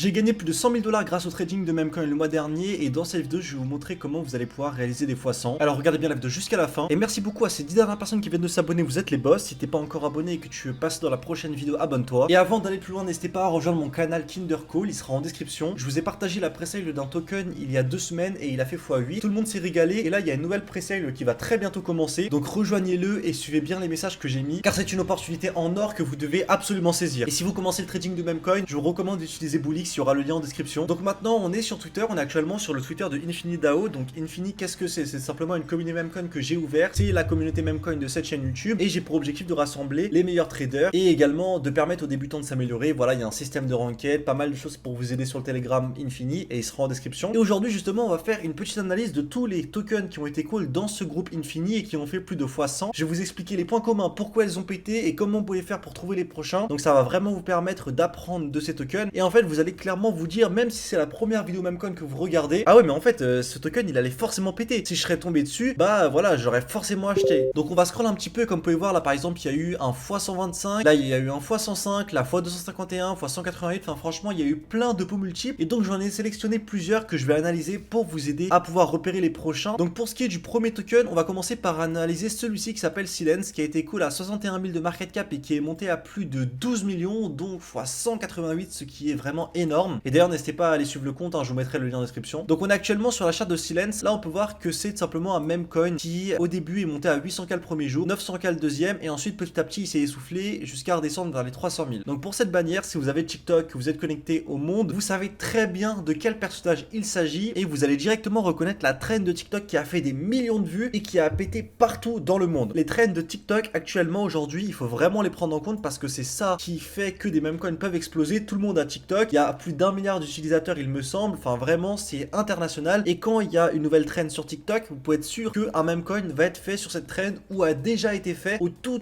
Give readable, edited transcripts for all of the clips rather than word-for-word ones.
J'ai gagné plus de 100 000 $ grâce au trading de Memecoin le mois dernier et dans cette vidéo je vais vous montrer comment vous allez pouvoir réaliser des fois 100. Alors regardez bien la vidéo jusqu'à la fin et merci beaucoup à ces 10 dernières personnes qui viennent de s'abonner, vous êtes les boss. Si t'es pas encore abonné et que tu veux passer dans la prochaine vidéo, abonne-toi. Et avant d'aller plus loin, n'hésitez pas à rejoindre mon canal KinderCall, il sera en description. Je vous ai partagé la presale d'un token il y a 2 semaines et il a fait x8. Tout le monde s'est régalé et là il y a une nouvelle presale qui va très bientôt commencer. Donc rejoignez-le et suivez bien les messages que j'ai mis car c'est une opportunité en or que vous devez absolument saisir. Et si vous commencez le trading de Memecoin, je vous recommande d'utiliser Bullix, il y aura le lien en description. Donc maintenant on est sur Twitter, on est actuellement sur le Twitter de InfiniDAO. Donc Infini, qu'est-ce que c'est? C'est simplement une communauté Memecoin que j'ai ouverte. C'est la communauté Memecoin de cette chaîne YouTube et j'ai pour objectif de rassembler les meilleurs traders et également de permettre aux débutants de s'améliorer. Voilà, il y a un système de ranked, pas mal de choses pour vous aider sur le Telegram Infini et il sera en description. Et aujourd'hui justement on va faire une petite analyse de tous les tokens qui ont été call dans ce groupe Infini et qui ont fait plus de fois 100. Je vais vous expliquer les points communs, pourquoi elles ont pété et comment vous pouvez faire pour trouver les prochains. Donc ça va vraiment vous permettre d'apprendre de ces tokens et en fait vous allez clairement vous dire, même si c'est la première vidéo Memecoin que vous regardez, ah ouais mais en fait ce token il allait forcément péter. Si je serais tombé dessus, bah voilà, j'aurais forcément acheté. Donc on va scroller un petit peu, comme vous pouvez voir là par exemple il y a eu un x125, là il y a eu un x105, la x251, x188, enfin franchement il y a eu plein de pots multiples et donc j'en ai sélectionné plusieurs que je vais analyser pour vous aider à pouvoir repérer les prochains. Donc pour ce qui est du premier token, on va commencer par analyser celui-ci qui s'appelle Silence, qui a été cool à 61 000 de market cap et qui est monté à plus de 12 millions, donc x 188, ce qui est vraiment énorme. Et d'ailleurs n'hésitez pas à aller suivre le compte, hein, je vous mettrai le lien en description. Donc on est actuellement sur la charte de Silence. Là on peut voir que c'est tout simplement un Memecoin qui au début est monté à 800k le premier jour, 900k le deuxième et ensuite petit à petit il s'est essoufflé jusqu'à redescendre vers les 300 000. Donc pour cette bannière, si vous avez TikTok, que vous êtes connecté au monde, vous savez très bien de quel personnage il s'agit et vous allez directement reconnaître la trend de TikTok qui a fait des millions de vues et qui a pété partout dans le monde. Les trends de TikTok actuellement aujourd'hui, il faut vraiment les prendre en compte parce que c'est ça qui fait que des Memecoins peuvent exploser. Tout le monde a TikTok, il y a plus d'1 milliard d'utilisateurs il me semble, enfin vraiment c'est international et quand il y a une nouvelle trend sur TikTok, vous pouvez être sûr qu'un Memecoin va être fait sur cette trend ou a déjà été fait au tout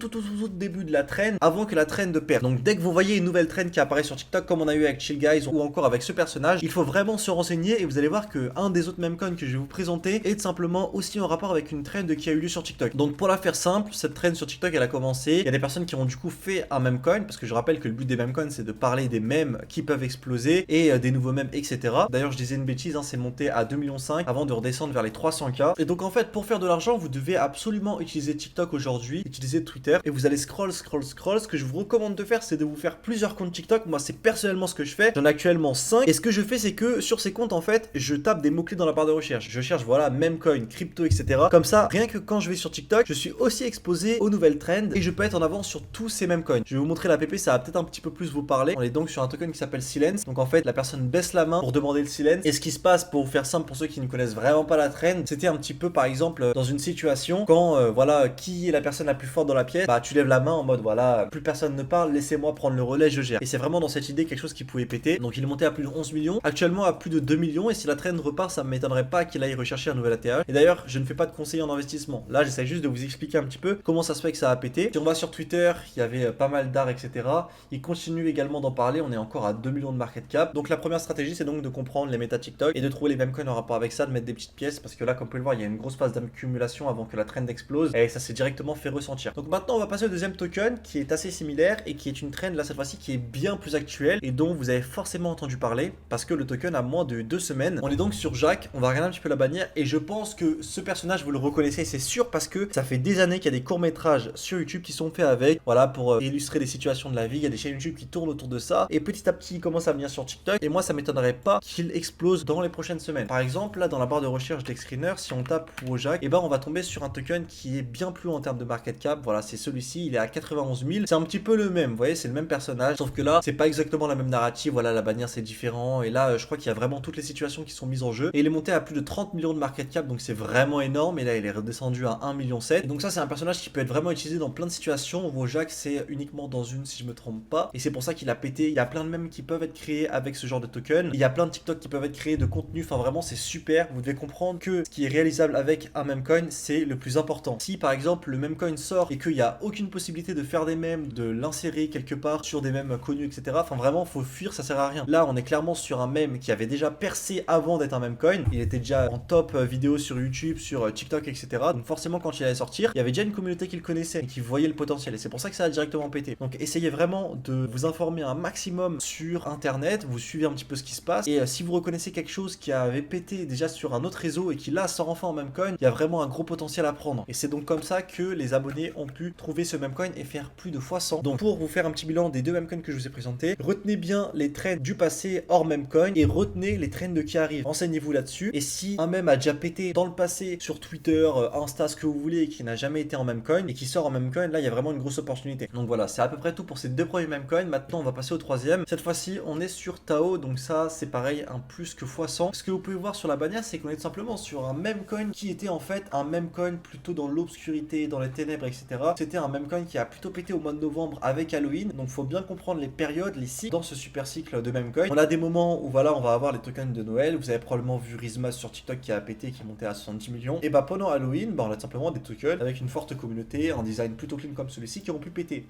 début de la trend avant que la trend perde. Donc dès que vous voyez une nouvelle trend qui apparaît sur TikTok comme on a eu avec Chill Guys ou encore avec ce personnage, il faut vraiment se renseigner et vous allez voir que un des autres Memecoins que je vais vous présenter est simplement aussi en rapport avec une trend qui a eu lieu sur TikTok. Donc pour la faire simple, cette trend sur TikTok elle a commencé, il y a des personnes qui ont du coup fait un Memecoin parce que je rappelle que le but des Memecoins c'est de parler des mèmes qui peuvent exploser et des nouveaux mèmes etc. D'ailleurs je disais une bêtise, hein, c'est monté à 2,5 millions avant de redescendre vers les 300k. Et donc en fait pour faire de l'argent vous devez absolument utiliser TikTok aujourd'hui, utiliser Twitter et vous allez scroll. Ce que je vous recommande de faire c'est de vous faire plusieurs comptes TikTok. Moi c'est personnellement ce que je fais, j'en ai actuellement 5 et ce que je fais c'est que sur ces comptes en fait je tape des mots clés dans la barre de recherche, je cherche voilà Memecoin, crypto etc. Comme ça rien que quand je vais sur TikTok je suis aussi exposé aux nouvelles trends et je peux être en avance sur tous ces Memecoins. Je vais vous montrer la PP, ça va peut-être un petit peu plus vous parler. On est donc sur un token qui s'appelle Silence. Donc en fait la personne baisse la main pour demander le silence et ce qui se passe, pour vous faire simple pour ceux qui ne connaissent vraiment pas la trend, c'était un petit peu par exemple dans une situation quand voilà qui est la personne la plus forte dans la pièce, bah tu lèves la main en mode voilà plus personne ne parle, laissez-moi prendre le relais, je gère. Et c'est vraiment dans cette idée quelque chose qui pouvait péter. Donc il est monté à plus de 11 millions, actuellement à plus de 2 millions et si la trend repart ça ne m'étonnerait pas qu'il aille rechercher un nouvel ATH. Et d'ailleurs je ne fais pas de conseiller en investissement, là j'essaie juste de vous expliquer un petit peu comment ça se fait que ça a pété. Si on va sur Twitter, il y avait pas mal d'art etc. Il continue également d'en parler, on est encore à 2 millions de market cap. Donc la première stratégie c'est donc de comprendre les méta TikTok et de trouver les Memecoins en rapport avec ça, de mettre des petites pièces parce que là comme vous pouvez le voir il y a une grosse phase d'accumulation avant que la trend explose et ça s'est directement fait ressentir. Donc maintenant on va passer au deuxième token qui est assez similaire et qui est une trend là cette fois-ci qui est bien plus actuelle et dont vous avez forcément entendu parler parce que le token a moins de 2 semaines. On est donc sur Jack, on va regarder un petit peu la bannière et je pense que ce personnage vous le reconnaissez, c'est sûr parce que ça fait des années qu'il y a des courts-métrages sur YouTube qui sont faits avec, voilà pour illustrer des situations de la vie, il y a des chaînes YouTube qui tournent autour de ça et petit à petit il commence à venir sur TikTok et moi ça m'étonnerait pas qu'il explose dans les prochaines semaines. Par exemple là dans la barre de recherche d'Exscreener, si on tape Wojak, et ben on va tomber sur un token qui est bien plus haut en termes de market cap. Voilà c'est celui-ci, il est à 91 000, c'est un petit peu le même, vous voyez c'est le même personnage, sauf que là c'est pas exactement la même narrative, voilà la bannière c'est différent et là je crois qu'il y a vraiment toutes les situations qui sont mises en jeu et il est monté à plus de 30 millions de market cap donc c'est vraiment énorme et là il est redescendu à 1,7 million. Et donc ça c'est un personnage qui peut être vraiment utilisé dans plein de situations. Wojak c'est uniquement dans une si je me trompe pas et c'est pour ça qu'il a pété. Il y a plein de mèmes qui peuvent être créés avec ce genre de token, il y a plein de TikTok qui peuvent être créés de contenu, enfin vraiment c'est super. Vous devez comprendre que ce qui est réalisable avec un Memecoin c'est le plus important. Si par exemple le Memecoin sort et qu'il n'y a aucune possibilité de faire des mèmes, de l'insérer quelque part sur des mèmes connus etc, enfin vraiment faut fuir, ça sert à rien. Là on est clairement sur un mème qui avait déjà percé avant d'être un Memecoin, il était déjà en top vidéo sur YouTube, sur TikTok etc, donc forcément quand il allait sortir il y avait déjà une communauté qui le connaissait et qui voyait le potentiel et c'est pour ça que ça a directement pété. Donc essayez vraiment de vous informer un maximum sur internet internet, vous suivez un petit peu ce qui se passe, et si vous reconnaissez quelque chose qui avait pété déjà sur un autre réseau et qui là sort enfin en memecoin, il y a vraiment un gros potentiel à prendre. Et c'est donc comme ça que les abonnés ont pu trouver ce memecoin et faire plus de fois 100. Donc pour vous faire un petit bilan des deux memecoins que je vous ai présentés, retenez bien les trends du passé hors memecoin et retenez les trends qui arrivent. Renseignez-vous là-dessus. Et si un meme a déjà pété dans le passé sur Twitter, Insta, ce que vous voulez, et qui n'a jamais été en memecoin et qui sort en memecoin, là il y a vraiment une grosse opportunité. Donc voilà, c'est à peu près tout pour ces deux premiers memecoins. Maintenant on va passer au troisième. Cette fois-ci on est sur Tao, donc ça c'est pareil, un plus que x100. Ce que vous pouvez voir sur la bannière, c'est qu'on est tout simplement sur un memecoin qui était en fait un memecoin plutôt dans l'obscurité, dans les ténèbres, etc. C'était un memecoin qui a plutôt pété au mois de novembre avec Halloween. Donc faut bien comprendre les périodes, les cycles dans ce super cycle de memecoin. On a des moments où voilà, on va avoir les tokens de Noël. Vous avez probablement vu Rizma sur TikTok qui a pété, qui est monté à 70 millions. Et bah pendant Halloween, bah on a tout simplement des tokens avec une forte communauté, un design plutôt clean comme celui-ci qui ont pu péter.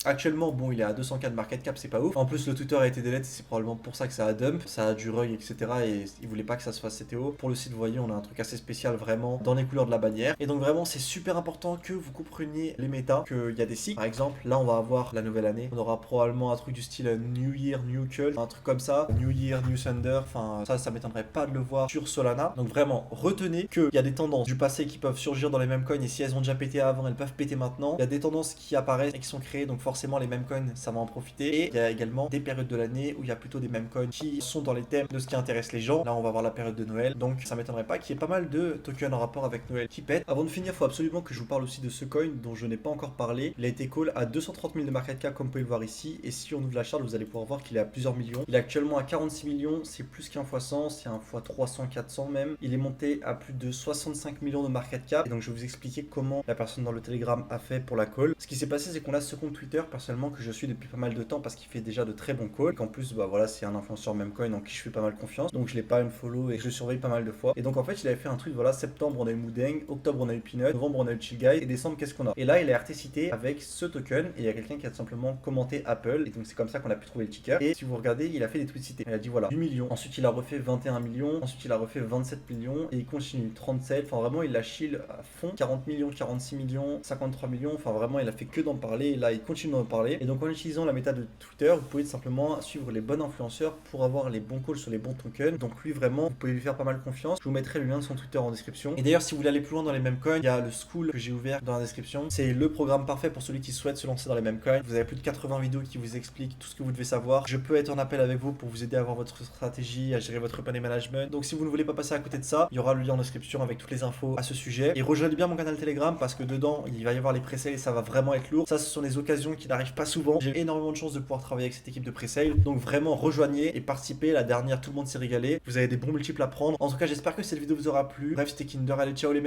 Actuellement, bon, il est à 200K de market cap, c'est pas ouf. En plus, le Twitter a été delete, c'est probablement pour ça que ça a dump. Ça a du rug, etc. Et il voulait pas que ça se fasse CTO. Pour le site, vous voyez, on a un truc assez spécial vraiment dans les couleurs de la bannière. Et donc, vraiment, c'est super important que vous compreniez les méta, qu'il y a des cycles. Par exemple, là, on va avoir la nouvelle année. On aura probablement un truc du style New Year, New Cult, un truc comme ça. New Year, New Thunder. Enfin, ça m'étonnerait pas de le voir sur Solana. Donc, vraiment, retenez qu'il y a des tendances du passé qui peuvent surgir dans les mêmes coins. Et si elles ont déjà pété avant, elles peuvent péter maintenant. Il y a des tendances qui apparaissent et qui sont créées. Donc, forcément, les mêmes coins, ça va en profiter. Et il y a également des périodes de l'année où il y a plutôt des mêmes coins qui sont dans les thèmes de ce qui intéresse les gens. Là, on va voir la période de Noël. Donc, ça m'étonnerait pas qu'il y ait pas mal de tokens en rapport avec Noël qui pètent. Avant de finir, il faut absolument que je vous parle aussi de ce coin dont je n'ai pas encore parlé. Il a été call à 230 000 de market cap, comme vous pouvez le voir ici. Et si on ouvre la charte, vous allez pouvoir voir qu'il est à plusieurs millions. Il est actuellement à 46 millions. C'est plus qu'un fois 100. C'est un fois 300, 400 même. Il est monté à plus de 65 millions de market cap. Et donc, je vais vous expliquer comment la personne dans le Telegram a fait pour la call. Ce qui s'est passé, c'est qu'on a ce compte Twitter, personnellement, que je suis depuis pas mal de temps parce qu'il fait déjà de très bons calls, et qu'en plus bah voilà, c'est un influenceur memecoin en qui je fais pas mal confiance, donc je l'ai pas unfollow et je le surveille pas mal de fois. Et donc en fait il avait fait un truc, voilà, septembre on a eu Moudeng, octobre on a eu Peanut, novembre on a eu Chill Guy, et décembre qu'est-ce qu'on a. Et là il a RT cité avec ce token, et il y a quelqu'un qui a tout simplement commenté Apple, et donc c'est comme ça qu'on a pu trouver le ticker. Et si vous regardez, il a fait des tweets cités, il a dit voilà 8 millions, ensuite il a refait 21 millions, ensuite il a refait 27 millions, et il continue 37, enfin vraiment il a chill à fond, 40 millions, 46 millions, 53 millions, enfin vraiment il a fait que d'en parler, et là il continue d'en parler. Et donc en utilisant la méta de Twitter, vous pouvez simplement suivre les bons influenceurs pour avoir les bons calls sur les bons tokens. Donc lui vraiment, vous pouvez lui faire pas mal confiance. Je vous mettrai le lien de son Twitter en description. Et d'ailleurs, si vous voulez aller plus loin dans les memecoins, il y a le school que j'ai ouvert dans la description. C'est le programme parfait pour celui qui souhaite se lancer dans les memecoins. Vous avez plus de 80 vidéos qui vous expliquent tout ce que vous devez savoir. Je peux être en appel avec vous pour vous aider à avoir votre stratégie, à gérer votre panier management. Donc si vous ne voulez pas passer à côté de ça, il y aura le lien en description avec toutes les infos à ce sujet. Et rejoignez bien mon canal Telegram parce que dedans, il va y avoir les presales et ça va vraiment être lourd. Ça, ce sont des occasions qui n'arrivent pas souvent. J'ai énormément de chance de pouvoir travailler avec cette équipe de presale. Donc vraiment rejoignez et participez. La dernière, tout le monde s'est régalé. Vous avez des bons multiples à prendre. En tout cas, j'espère que cette vidéo vous aura plu. Bref, c'était Kinder. Allez, ciao les mecs.